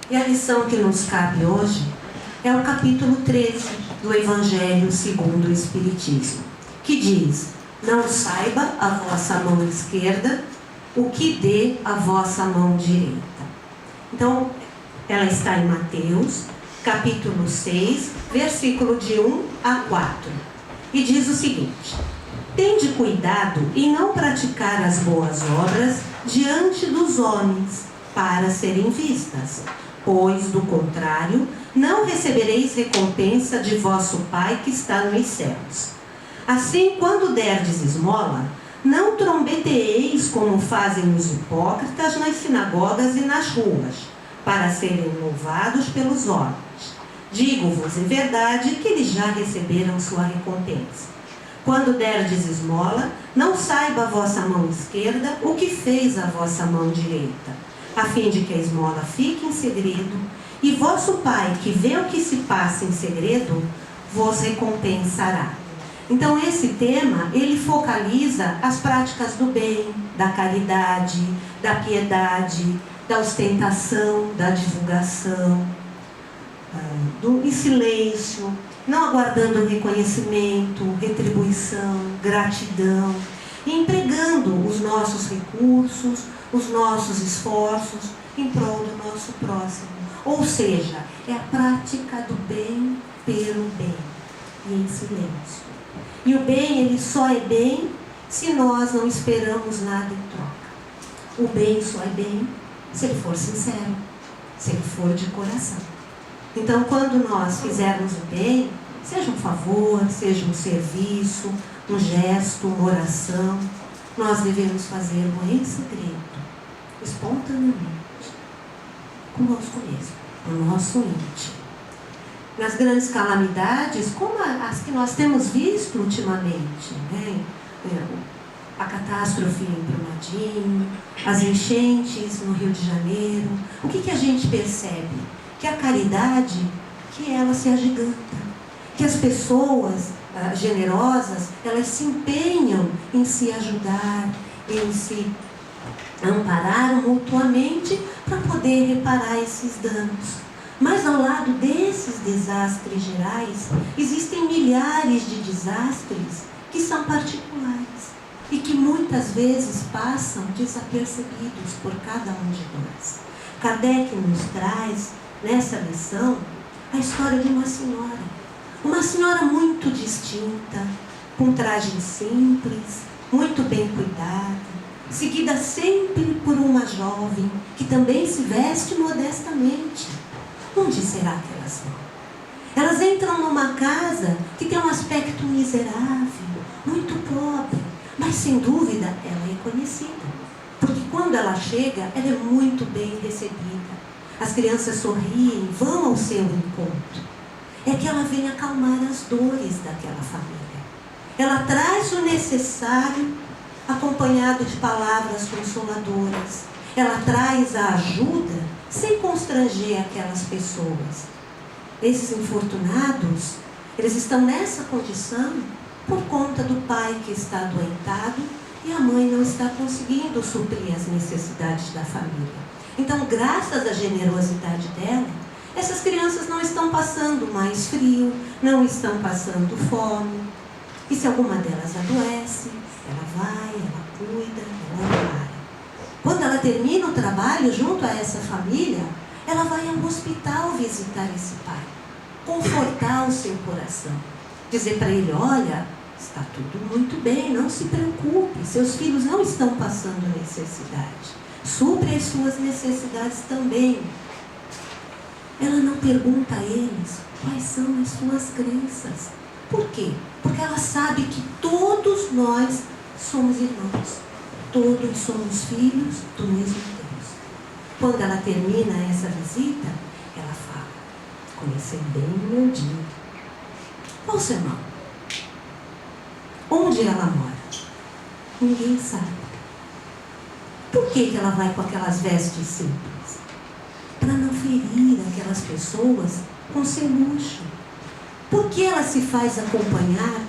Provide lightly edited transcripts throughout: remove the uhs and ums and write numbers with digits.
E a lição que nos cabe hoje é o capítulo 13 do Evangelho segundo o Espiritismo, que diz: não saiba a vossa mão esquerda o que dê a vossa mão direita. Então, ela está em Mateus, capítulo 6, versículo de 1 a 4. E diz o seguinte: tende cuidado em não praticar as boas obras diante dos homens, para serem vistas, pois, do contrário, não recebereis recompensa de vosso Pai que está nos céus. Assim, quando derdes esmola, não trombeteeis como fazem os hipócritas nas sinagogas e nas ruas, para serem louvados pelos homens. Digo-vos em verdade que eles já receberam sua recompensa. Quando derdes esmola, não saiba a vossa mão esquerda o que fez a vossa mão direita, a fim de que a esmola fique em segredo, e vosso Pai, que vê o que se passa em segredo, vos recompensará. Então, esse tema, ele focaliza as práticas do bem, da caridade, da piedade, da ostentação, da divulgação, do silêncio, não aguardando reconhecimento, retribuição, gratidão, e empregando os nossos recursos, os nossos esforços em prol do nosso próximo. Ou seja, é a prática do bem pelo bem e em silêncio. E o bem, ele só é bem se nós não esperamos nada em troca. O bem só é bem se ele for sincero, se ele for de coração. Então, quando nós fizermos o bem, seja um favor, seja um serviço, um gesto, uma oração, nós devemos fazê-lo em segredo, espontaneamente, conosco mesmo, no nosso íntimo. Nas grandes calamidades, como as que nós temos visto ultimamente, né? A catástrofe em Brumadinho, as enchentes no Rio de Janeiro, o que a gente percebe? Que a caridade, que ela se agiganta, que as pessoas generosas, elas se empenham em se ajudar, em se amparar mutuamente para poder reparar esses danos. Mas ao lado desses desastres gerais, existem milhares de desastres que são particulares e que muitas vezes passam desapercebidos por cada um de nós. Kardec nos traz, nessa lição, a história de uma senhora muito distinta, com traje simples, muito bem cuidada, seguida sempre por uma jovem que também se veste modestamente. Onde será que elas vão? Elas entram numa casa que tem um aspecto miserável, muito pobre, mas sem dúvida ela é conhecida, porque quando ela chega, ela é muito bem recebida. As crianças sorriem, vão ao seu encontro. É que ela vem acalmar as dores daquela família. Ela traz o necessário, acompanhado de palavras consoladoras. Ela traz a ajuda sem constranger aquelas pessoas. Esses infortunados, eles estão nessa condição por conta do pai que está adoentado e a mãe não está conseguindo suprir as necessidades da família. Então, graças à generosidade dela, essas crianças não estão passando mais frio, não estão passando fome. E se alguma delas adoece, ela vai, ela cuida, ela ampara. Quando ela termina o trabalho junto a essa família, ela vai ao hospital visitar esse pai, confortar o seu coração, dizer para ele: olha, está tudo muito bem, não se preocupe, seus filhos não estão passando necessidade, supre as suas necessidades também. Ela não pergunta a eles quais são as suas crenças. Por quê? Porque ela sabe que todos nós somos irmãos, todos somos filhos do mesmo Deus. Quando ela termina essa visita, ela fala: conheci bem o meu dia. Qual o seu nome? Onde ela mora? Ninguém sabe. Por que ela vai com aquelas vestes simples? Para não ferir aquelas pessoas com seu luxo. Por que ela se faz acompanhar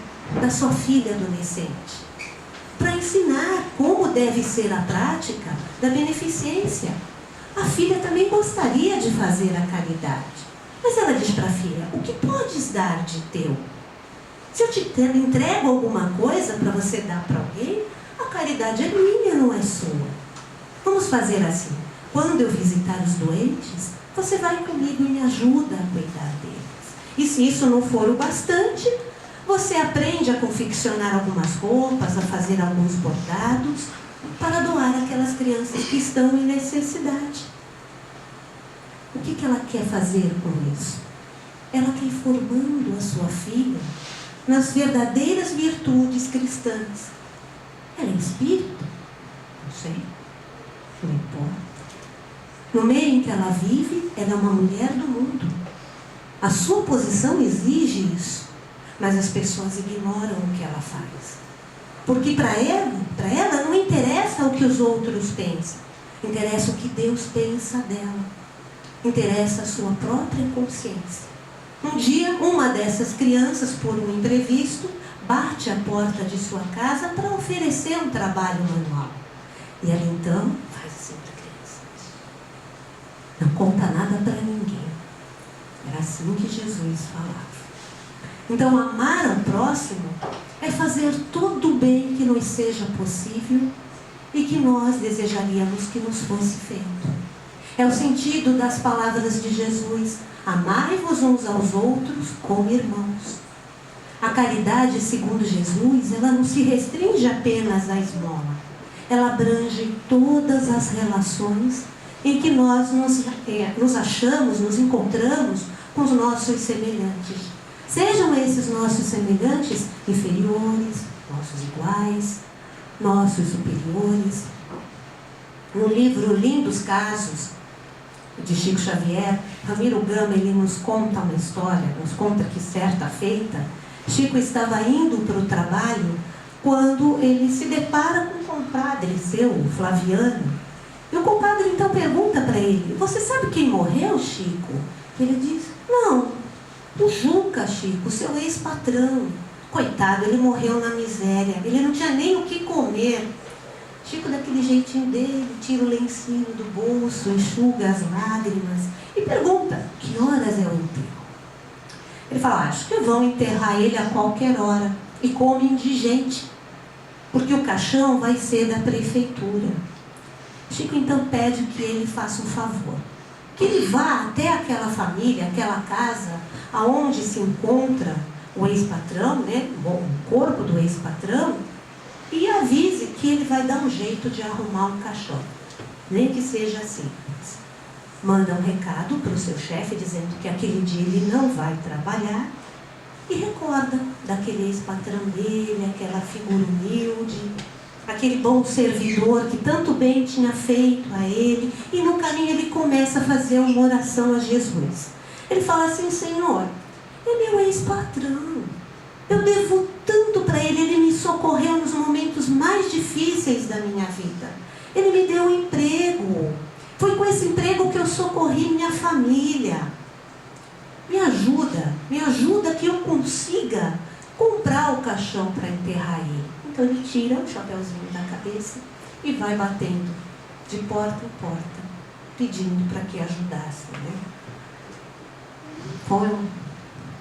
da sua filha adolescente? Para ensinar como deve ser a prática da beneficência. A filha também gostaria de fazer a caridade. Mas ela diz para a filha: o que podes dar de teu? Se eu te entrego alguma coisa para você dar para alguém, a caridade é minha, não é sua. Vamos fazer assim: quando eu visitar os doentes, você vai comigo e me ajuda a cuidar deles. E se isso não for o bastante, você aprende a confeccionar algumas roupas, a fazer alguns bordados, para doar àquelas crianças que estão em necessidade. O que ela quer fazer com isso? Ela quer ir formando a sua filha nas verdadeiras virtudes cristãs. Ela é espírita? Não sei. Não importa. No meio em que ela vive, ela é uma mulher do mundo. A sua posição exige isso. Mas as pessoas ignoram o que ela faz. Porque para ela não interessa o que os outros pensam. Interessa o que Deus pensa dela. Interessa a sua própria consciência. Um dia, uma dessas crianças, por um imprevisto, bate à porta de sua casa para oferecer um trabalho manual. E ela então faz assim para a criança. Não conta nada para ninguém. Era assim que Jesus falava. Então, amar ao próximo é fazer todo o bem que nos seja possível e que nós desejaríamos que nos fosse feito. É o sentido das palavras de Jesus: amai-vos uns aos outros como irmãos. A caridade, segundo Jesus, ela não se restringe apenas à esmola. Ela abrange todas as relações em que nós nos achamos, nos encontramos com os nossos semelhantes. Sejam esses nossos semelhantes inferiores, nossos iguais, nossos superiores. No livro Lindos Casos, de Chico Xavier, Ramiro Gama, ele nos conta uma história, nos conta que certa feita, Chico estava indo para o trabalho quando ele se depara com um compadre seu, o Flaviano. E o compadre então pergunta para ele: você sabe quem morreu, Chico? Ele diz: não, o Juca, Chico, seu ex-patrão. Coitado, ele morreu na miséria, ele não tinha nem o que comer. Chico, daquele jeitinho dele, tira o lencinho do bolso, enxuga as lágrimas e pergunta: que horas é o enterro? Ele fala: acho que vão enterrar ele a qualquer hora, e como indigente, porque o caixão vai ser da prefeitura. Chico então pede que ele faça um favor, que ele vá até aquela família, aquela casa, aonde se encontra o ex-patrão, né, o corpo do ex-patrão, e avise que ele vai dar um jeito de arrumar um caixão, nem que seja simples. Manda um recado para o seu chefe dizendo que aquele dia ele não vai trabalhar e recorda daquele ex-patrão dele, aquela figura humilde, aquele bom servidor que tanto bem tinha feito a ele, e no caminho ele começa a fazer uma oração a Jesus. Ele fala assim: Senhor, é meu ex-patrão, eu devo tanto para ele, ele me socorreu nos momentos mais difíceis da minha vida. Ele me deu um emprego. Foi com esse emprego que eu socorri minha família. Me ajuda que eu consiga comprar o caixão para enterrar ele. Então ele tira o chapeuzinho da cabeça e vai batendo de porta em porta, pedindo para que ajudasse, né? Foi um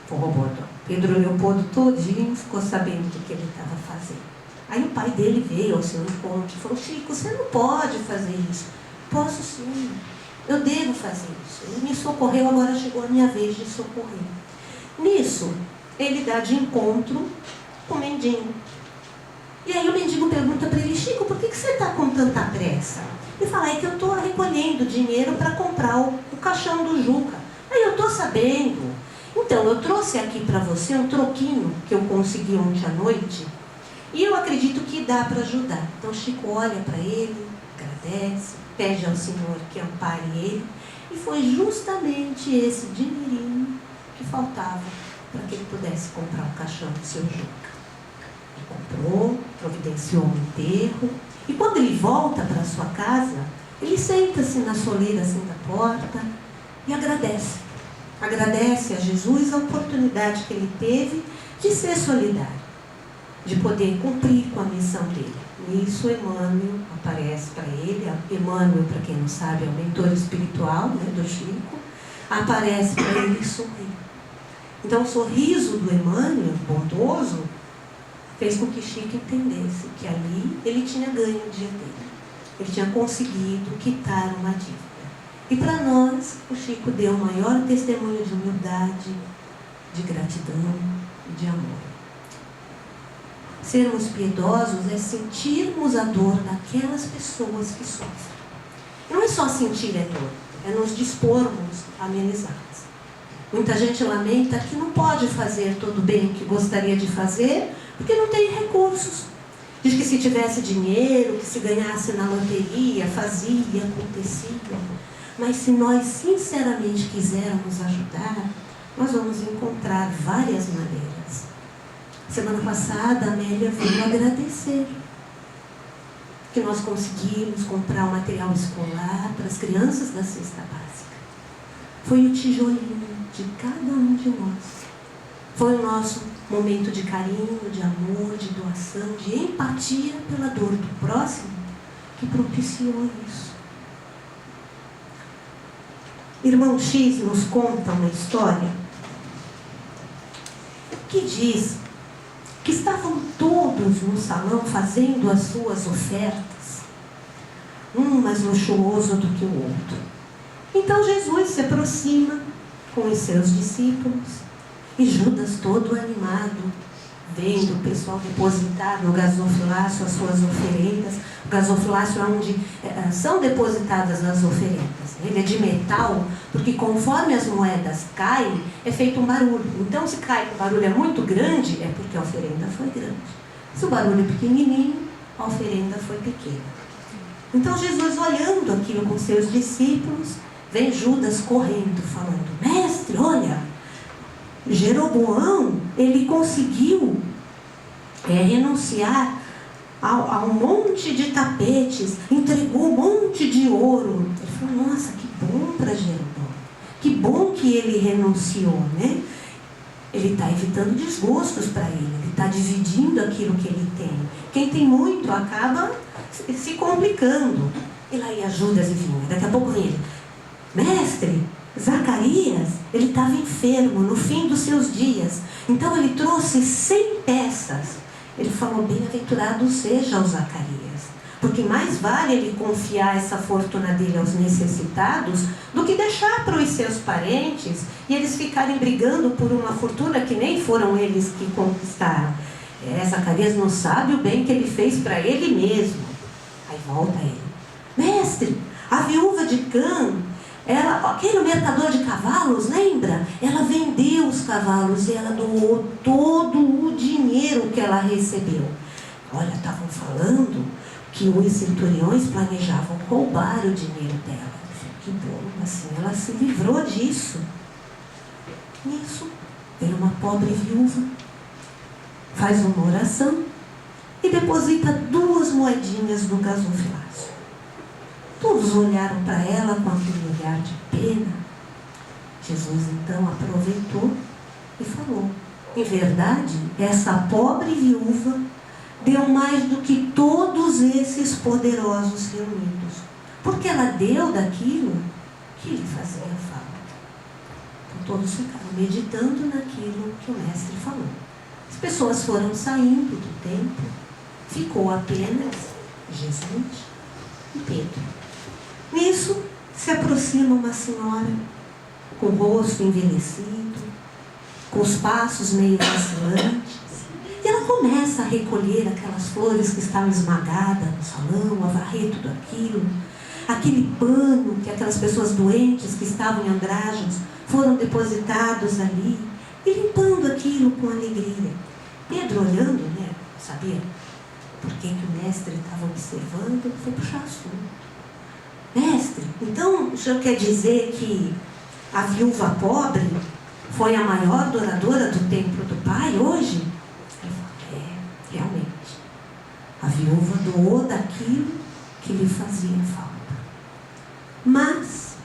forrobodó. Pedro Leopoldo todinho ficou sabendo do que ele estava fazendo. Aí o pai dele veio ao seu encontro e falou: Chico, você não pode fazer isso. Posso sim, eu devo fazer isso. Ele me socorreu, agora chegou a minha vez de socorrer. Nisso, ele dá de encontro com o mendigo. E aí o mendigo pergunta para ele: Chico, por que você está com tanta pressa? Ele fala: é que eu estou recolhendo dinheiro para comprar o caixão do Juca. Aí eu estou sabendo. Então, eu trouxe aqui para você um troquinho que eu consegui ontem à noite e eu acredito que dá para ajudar. Então, Chico olha para ele, agradece, pede ao Senhor que ampare ele, e foi justamente esse dinheirinho que faltava para que ele pudesse comprar o caixão do seu Juca. Ele comprou, providenciou um enterro, e quando ele volta para sua casa, ele senta-se na soleira assim da porta e agradece. Agradece a Jesus a oportunidade que ele teve de ser solidário. de poder cumprir com a missão dele. Nisso, Emmanuel aparece para ele. Emmanuel, para quem não sabe, é o mentor espiritual, né, do Chico. Aparece para ele e sorri. Então, o sorriso do Emmanuel, bondoso, fez com que Chico entendesse que ali ele tinha ganho o dia dele. Ele tinha conseguido quitar uma dívida. E para nós, o Chico deu o maior testemunho de humildade, de gratidão e de amor. Sermos piedosos é sentirmos a dor daquelas pessoas que sofrem. Não é só sentir a dor, é nos dispormos a amenizá-las. Muita gente lamenta que não pode fazer todo o bem que gostaria de fazer, porque não tem recursos. Diz que se tivesse dinheiro, que se ganhasse na loteria, fazia, acontecia. Mas se nós sinceramente quisermos ajudar, nós vamos encontrar várias maneiras. Semana passada, a Amélia veio agradecer que nós conseguimos comprar o material escolar para as crianças da cesta básica. Foi o tijolinho de cada um de nós. Foi o nosso momento de carinho, de amor, de doação, de empatia pela dor do próximo que propiciou isso. Irmão X nos conta uma história que diz que estavam todos no salão fazendo as suas ofertas, um mais luxuoso do que o outro. Então Jesus se aproxima com os seus discípulos e Judas, todo animado, vendo o pessoal depositar no gasofilácio as suas oferendas. O gasofilácio é onde são depositadas as oferendas. Ele é de metal, porque conforme as moedas caem, é feito um barulho. Então, se cai, o barulho é muito grande, é porque a oferenda foi grande. Se o barulho é pequenininho, a oferenda foi pequena. Então, Jesus, olhando aquilo com seus discípulos, vem Judas correndo, falando: mestre, olha, Jeroboão, ele conseguiu renunciar a um monte de tapetes, entregou um monte de ouro. Ele falou: nossa, que bom para Jeroboão, que bom que ele renunciou, né? Ele está evitando desgostos para ele está dividindo aquilo que ele tem. Quem tem muito acaba se complicando. E lá ia Judas e vinha. Daqui a pouco vem ele: mestre, Zacarias, ele estava enfermo no fim dos seus dias, então ele trouxe 100 peças. Ele falou: bem-aventurado seja o Zacarias, porque mais vale ele confiar essa fortuna dele aos necessitados do que deixar para os seus parentes e eles ficarem brigando por uma fortuna que nem foram eles que conquistaram. Zacarias não sabe o bem que ele fez para ele mesmo. Aí volta ele: mestre, a viúva de Cã, aquele mercador de cavalos, lembra? Ela vendeu os cavalos e ela doou todo o dinheiro que ela recebeu. Olha, estavam falando que os centuriões planejavam roubar o dinheiro dela. Que bom, assim, ela se livrou disso. Nisso, veio uma pobre viúva, faz uma oração e deposita 2 moedinhas no gasofilácio. Todos olharam para ela com aquele olhar de pena. Jesus então aproveitou e falou: em verdade, essa pobre viúva deu mais do que todos esses poderosos reunidos, porque ela deu daquilo que lhe fazia falta. Então todos ficaram meditando naquilo que o mestre falou. As pessoas foram saindo do templo, ficou apenas Jesus e Pedro. Nisso, se aproxima uma senhora com o rosto envelhecido, com os passos meio vacilantes, e ela começa a recolher aquelas flores que estavam esmagadas no salão, a varrer tudo aquilo, aquele pano que aquelas pessoas doentes que estavam em andrajos foram depositados ali, e limpando aquilo com alegria. Pedro, olhando, né, sabia por que o mestre estava observando, foi puxar assunto. Mestre, então o senhor quer dizer que a viúva pobre foi a maior doadora do templo do Pai hoje? Ele falou: realmente. A viúva doou daquilo que lhe fazia falta. Mas,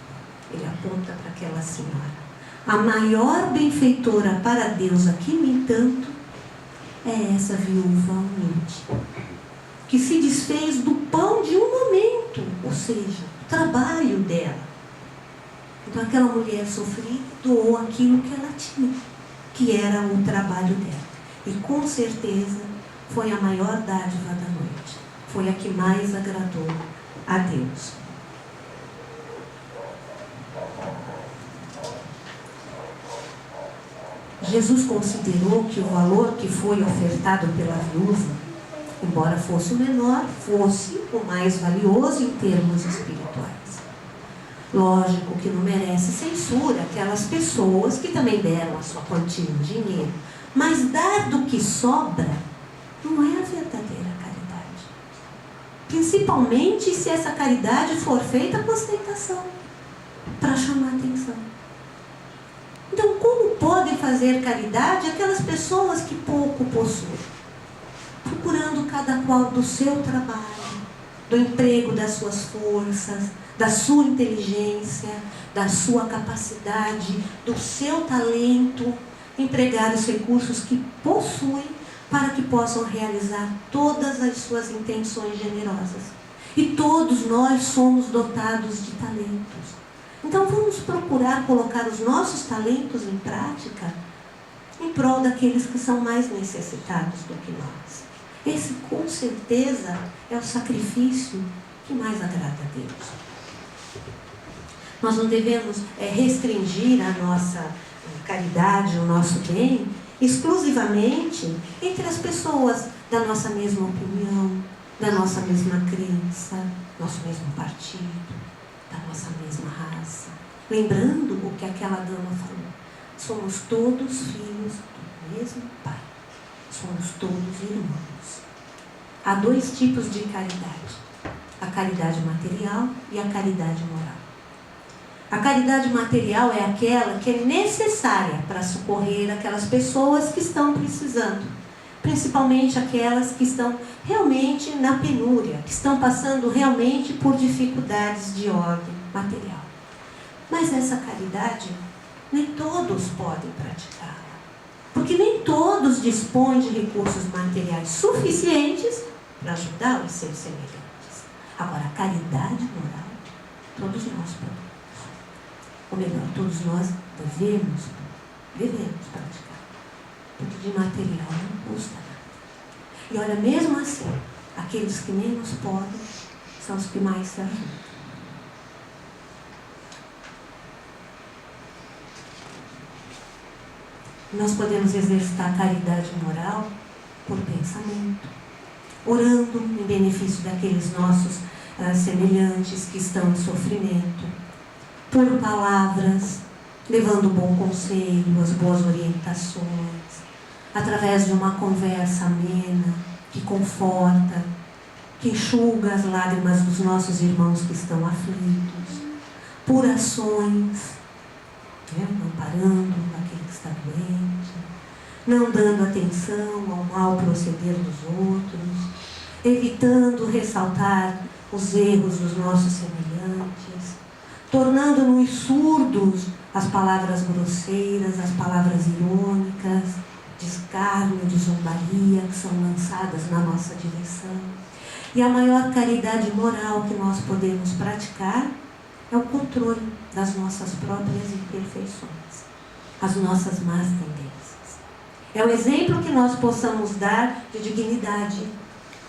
ele aponta para aquela senhora, a maior benfeitora para Deus aqui, no entanto, é essa viúva humilde, que se desfez do pão de um momento, ou seja, o trabalho dela. Então aquela mulher sofrida doou aquilo que ela tinha, que era o trabalho dela. E com certeza foi a maior dádiva da noite. Foi a que mais agradou a Deus. Jesus considerou que o valor que foi ofertado pela viúva, embora fosse o menor, fosse o mais valioso em termos espirituais. Lógico que não merece censura aquelas pessoas que também deram a sua quantia em dinheiro, mas dar do que sobra não é a verdadeira caridade. Principalmente se essa caridade for feita com ostentação, para chamar atenção. Então, como podem fazer caridade aquelas pessoas que pouco possuem? Procurando cada qual do seu trabalho, do emprego das suas forças, da sua inteligência, da sua capacidade, do seu talento, empregar os recursos que possuem para que possam realizar todas as suas intenções generosas. E todos nós somos dotados de talentos. Então vamos procurar colocar os nossos talentos em prática em prol daqueles que são mais necessitados do que nós. Esse, com certeza, é o sacrifício que mais agrada a Deus. Nós não devemos restringir a nossa caridade, o nosso bem, exclusivamente entre as pessoas da nossa mesma opinião, da nossa mesma crença, nosso mesmo partido, da nossa mesma raça. Lembrando o que aquela dama falou: somos todos filhos do mesmo Pai. Somos todos irmãos. Há dois tipos de caridade: a caridade material e a caridade moral. A caridade material é aquela que é necessária para socorrer aquelas pessoas que estão precisando, principalmente aquelas que estão realmente na penúria, que estão passando realmente por dificuldades de ordem material. Mas essa caridade, nem todos podem praticá-la, porque nem todos dispõem de recursos materiais suficientes para ajudar os seus semelhantes. Agora, a caridade moral, todos nós podemos. Ou melhor, todos nós devemos praticar. Porque de material não custa nada. E olha, mesmo assim, aqueles que menos podem são os que mais se ajudam. Nós podemos exercitar a caridade moral por pensamento, orando em benefício daqueles nossos semelhantes que estão em sofrimento, por palavras, levando o bom conselho, as boas orientações, através de uma conversa amena, que conforta, que enxuga as lágrimas dos nossos irmãos que estão aflitos, por ações, amparando aquele que está doente, não dando atenção ao mau proceder dos outros, evitando ressaltar os erros dos nossos semelhantes, tornando-nos surdos às palavras grosseiras, às palavras irônicas, de escárnio, de zombaria que são lançadas na nossa direção. E a maior caridade moral que nós podemos praticar é o controle das nossas próprias imperfeições, as nossas más tendências. É o exemplo que nós possamos dar de dignidade,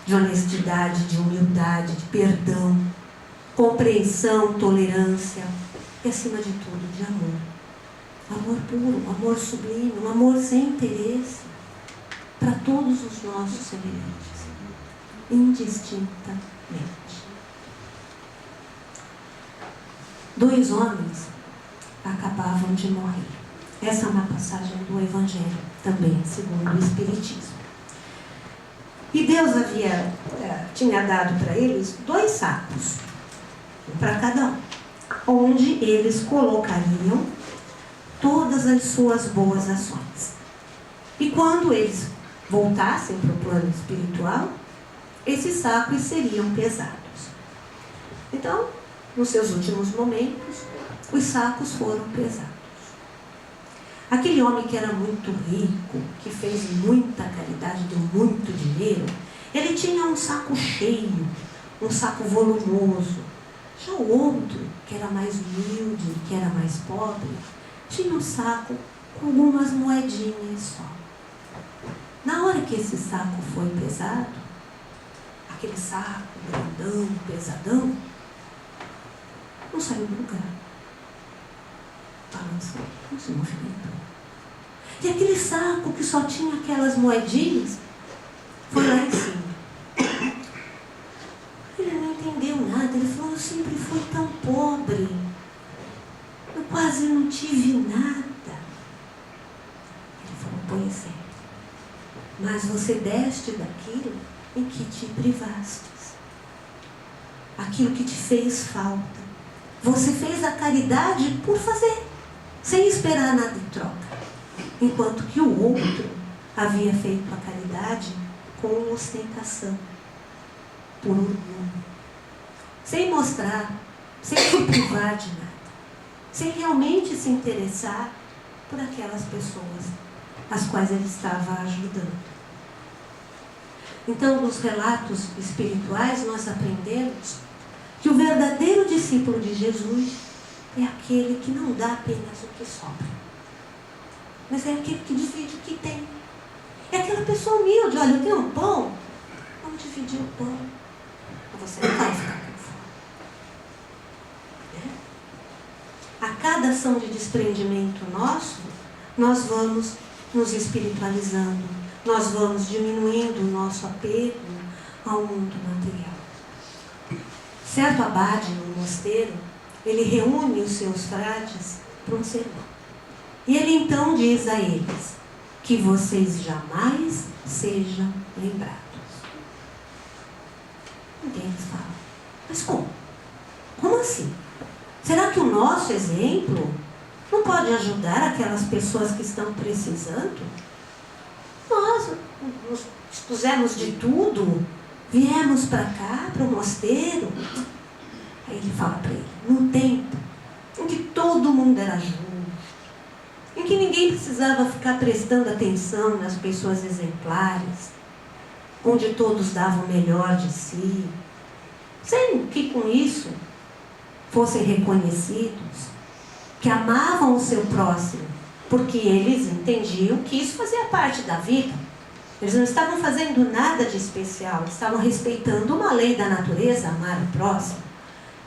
de honestidade, de humildade, de perdão, compreensão, tolerância e, acima de tudo, de amor. Amor puro, amor sublime, um amor sem interesse para todos os nossos semelhantes, indistintamente. 2 homens acabavam de morrer. Essa é uma passagem do Evangelho, também segundo o Espiritismo. E Deus tinha dado para eles 2 sacos, um para cada um, onde eles colocariam todas as suas boas ações. E quando eles voltassem para o plano espiritual, esses sacos seriam pesados. Então, nos seus últimos momentos, os sacos foram pesados. Aquele homem que era muito rico, que fez muita caridade, deu muito dinheiro, ele tinha um saco cheio, um saco volumoso. Já o outro, que era mais humilde, que era mais pobre, tinha um saco com algumas moedinhas só. Na hora que esse saco foi pesado, aquele saco grandão, pesadão, não saiu do lugar. Balançou, não se movimentou. E aquele saco que só tinha aquelas moedinhas, foi lá em cima. Ele não entendeu nada, ele falou, eu sempre fui tão pobre, eu quase não tive nada. Ele falou, pois é, mas você deste daquilo em que te privastes, aquilo que te fez falta. Você fez a caridade por fazer, sem esperar nada em troca. Enquanto que o outro havia feito a caridade com ostentação, por orgulho, sem mostrar, sem se privar de nada, sem realmente se interessar por aquelas pessoas as quais ele estava ajudando. Então, nos relatos espirituais, nós aprendemos que o verdadeiro discípulo de Jesus é aquele que não dá apenas o que sobra, mas é aquele que divide o que tem. É aquela pessoa humilde, olha, eu tenho um pão, vamos dividir o pão. Você não vai ficar com fome. A cada ação de desprendimento nosso, nós vamos nos espiritualizando, nós vamos diminuindo o nosso apego ao mundo material. Certo abade no mosteiro, ele reúne os seus frades para um sermão. E ele então diz a eles que vocês jamais sejam lembrados. Então eles falam, mas como? Como assim? Será que o nosso exemplo não pode ajudar aquelas pessoas que estão precisando? Nós nos expusemos de tudo, viemos para cá, para o mosteiro. Aí ele fala para ele, num tempo em que todo mundo era justo, em que ninguém precisava ficar prestando atenção nas pessoas exemplares, onde todos davam o melhor de si, sem que com isso fossem reconhecidos, que amavam o seu próximo, porque eles entendiam que isso fazia parte da vida. Eles não estavam fazendo nada de especial, estavam respeitando uma lei da natureza, amar o próximo.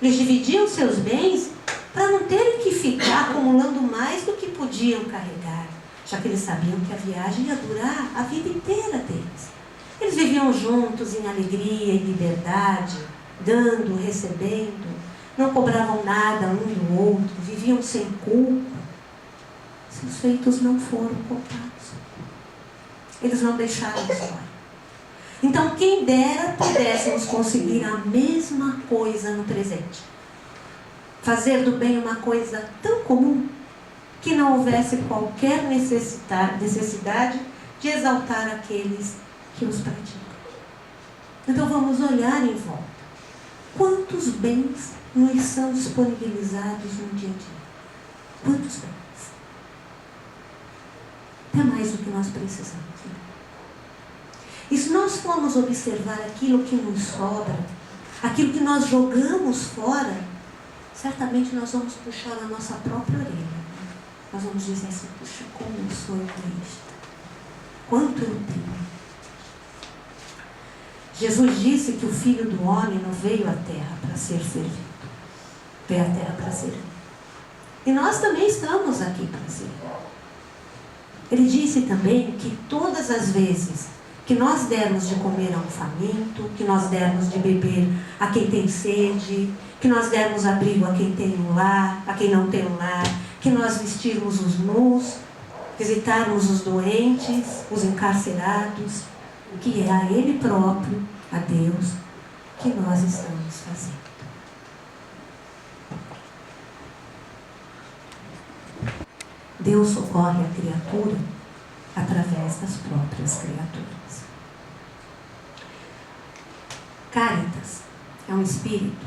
Eles dividiam seus bens para não terem que ficar acumulando mais do que podiam carregar, já que eles sabiam que a viagem ia durar a vida inteira deles. Eles viviam juntos em alegria e liberdade, dando, recebendo, não cobravam nada um do outro, viviam sem culpa. Seus feitos não foram culpados. Eles não deixaram história. Então, quem dera pudéssemos conseguir a mesma coisa no presente. Fazer do bem uma coisa tão comum que não houvesse qualquer necessidade de exaltar aqueles que os praticam. Então, vamos olhar em volta. Quantos bens nos são disponibilizados no dia a dia? Quantos bens? É mais do que nós precisamos. Né? E se nós formos observar aquilo que nos sobra, aquilo que nós jogamos fora, certamente nós vamos puxar a nossa própria orelha. Né? Nós vamos dizer assim, puxa, como eu sou egoísta. Quanto eu tenho. Jesus disse que o Filho do Homem não veio à terra para ser servido. Veio à terra para servir. E nós também estamos aqui para servir. Ele disse também que todas as vezes que nós dermos de comer a um faminto, que nós dermos de beber a quem tem sede, que nós dermos abrigo a quem tem um lar, a quem não tem um lar, que nós vestirmos os nus, visitarmos os doentes, os encarcerados, que é a Ele próprio, a Deus, que nós estamos fazendo. Deus socorre a criatura através das próprias criaturas. Caritas é um espírito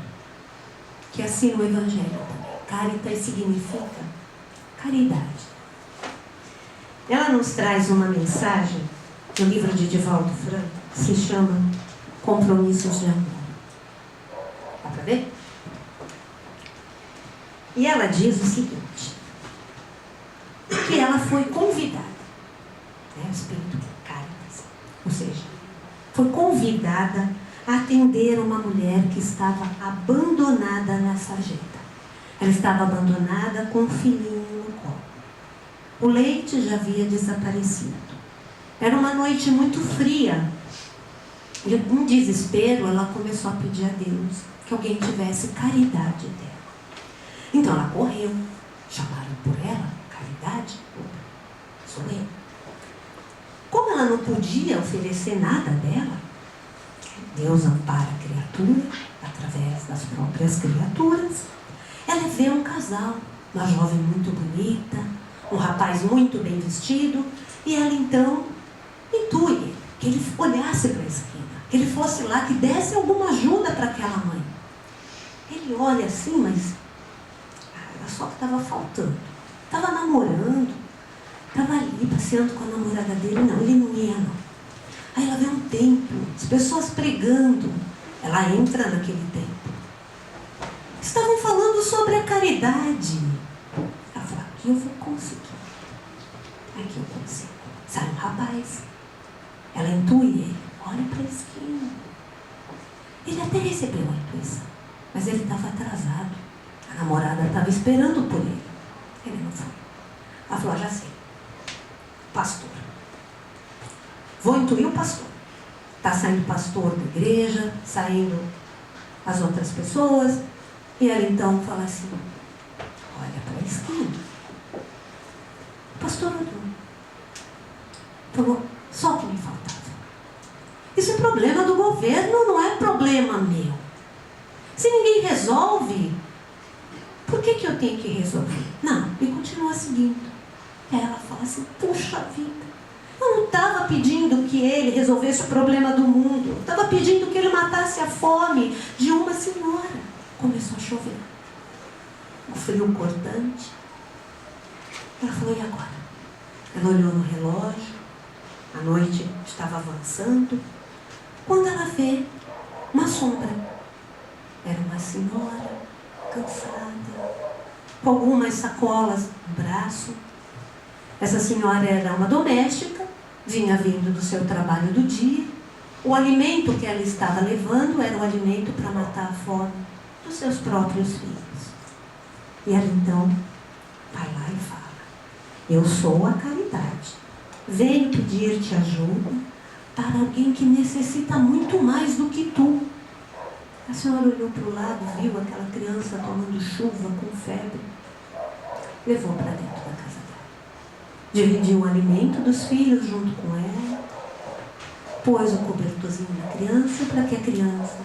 que assina o Evangelho também. Caritas significa caridade. ela nos traz uma mensagem no livro de Divaldo Franco, que se chama Compromissos de Amor. Dá para ver? E ela diz o seguinte, que ela foi convidada, o espírito Caritas, ou seja, foi convidada a atender uma mulher que estava abandonada na sarjeta. Ela estava abandonada com um filhinho no colo. O leite já havia desaparecido. Era uma noite muito fria. E em desespero, ela começou a pedir a Deus que alguém tivesse caridade dela. Então ela correu. Chamaram por ela, caridade? Sou eu. Como ela não podia oferecer nada dela, Deus ampara a criatura através das próprias criaturas. Ela vê um casal, uma jovem muito bonita, um rapaz muito bem vestido, e ela então intui que ele olhasse para a esquina, que ele fosse lá, que desse alguma ajuda para aquela mãe. Ele olha assim, mas era só que estava faltando. Estava namorando, estava ali passeando com a namorada dele. Não, ele não ia não. Aí ela vê um templo, as pessoas pregando. Ela entra naquele templo. Estavam falando sobre a caridade. Ela falou, aqui eu vou conseguir. Aqui eu consigo. Sai um rapaz. Ela intui ele. Olha para a esquina. Ele até recebeu a intuição, mas ele estava atrasado. A namorada estava esperando por ele. Ele não foi. Ela falou, já sei. Pastor. Vou intuir o pastor. Está saindo o pastor da igreja, saindo as outras pessoas. E ela então fala assim, olha para a esquina. O pastor olhou. Falou, só o que me faltava. Isso é problema do governo, não é problema meu. Se ninguém resolve, por que eu tenho que resolver? Não, e continua seguindo. Aí ela fala assim, puxa vida, eu não estava pedindo que ele resolvesse o problema do mundo. Eu estava pedindo que ele matasse a fome de uma senhora. Começou a chover. O frio cortante. Ela falou, e agora? Ela olhou no relógio. A noite estava avançando. Quando ela vê uma sombra. Era uma senhora cansada, com algumas sacolas no braço. Essa senhora era uma doméstica, vinha vindo do seu trabalho do dia. O alimento que ela estava levando era o alimento para matar a fome dos seus próprios filhos. E ela então vai lá e fala, eu sou a caridade. Venho pedir-te ajuda para alguém que necessita muito mais do que tu. A senhora olhou para o lado, viu aquela criança tomando chuva com febre. Levou para dentro da casa dela. Dividiu o alimento dos filhos junto com ela. Pôs o cobertorzinho na criança para que a criança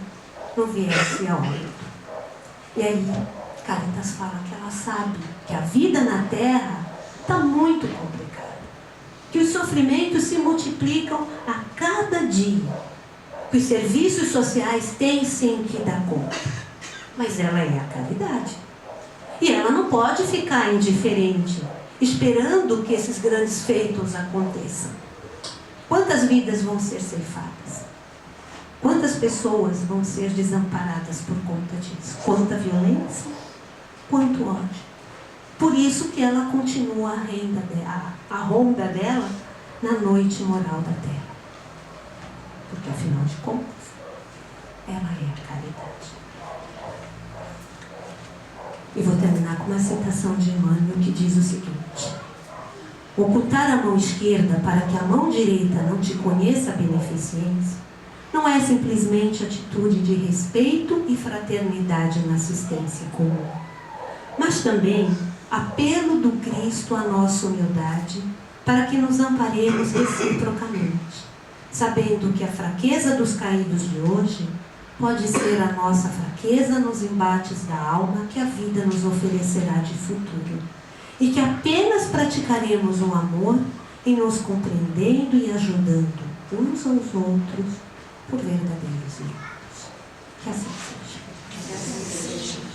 não viesse a óbito. E aí, Caritas fala que ela sabe que a vida na Terra está muito complicada. Que os sofrimentos se multiplicam a cada dia. Que os serviços sociais têm sim que dar conta. Mas ela é a caridade. E ela não pode ficar indiferente, esperando que esses grandes feitos aconteçam. Quantas vidas vão ser ceifadas? Quantas pessoas vão ser desamparadas por conta disso? Quanta violência, quanto ódio. Por isso que ela continua a ronda dela na noite moral da Terra. Porque, afinal de contas, ela é a caridade. E vou terminar com uma citação de Emmanuel que diz o seguinte: ocultar a mão esquerda para que a mão direita não te conheça a beneficência não é simplesmente atitude de respeito e fraternidade na assistência comum, mas também apelo do Cristo à nossa humildade para que nos amparemos reciprocamente, sabendo que a fraqueza dos caídos de hoje pode ser a nossa fraqueza nos embates da alma que a vida nos oferecerá de futuro, e que apenas praticaremos o amor em nos compreendendo e ajudando uns aos outros por verdadeiros irmãos. Que assim seja.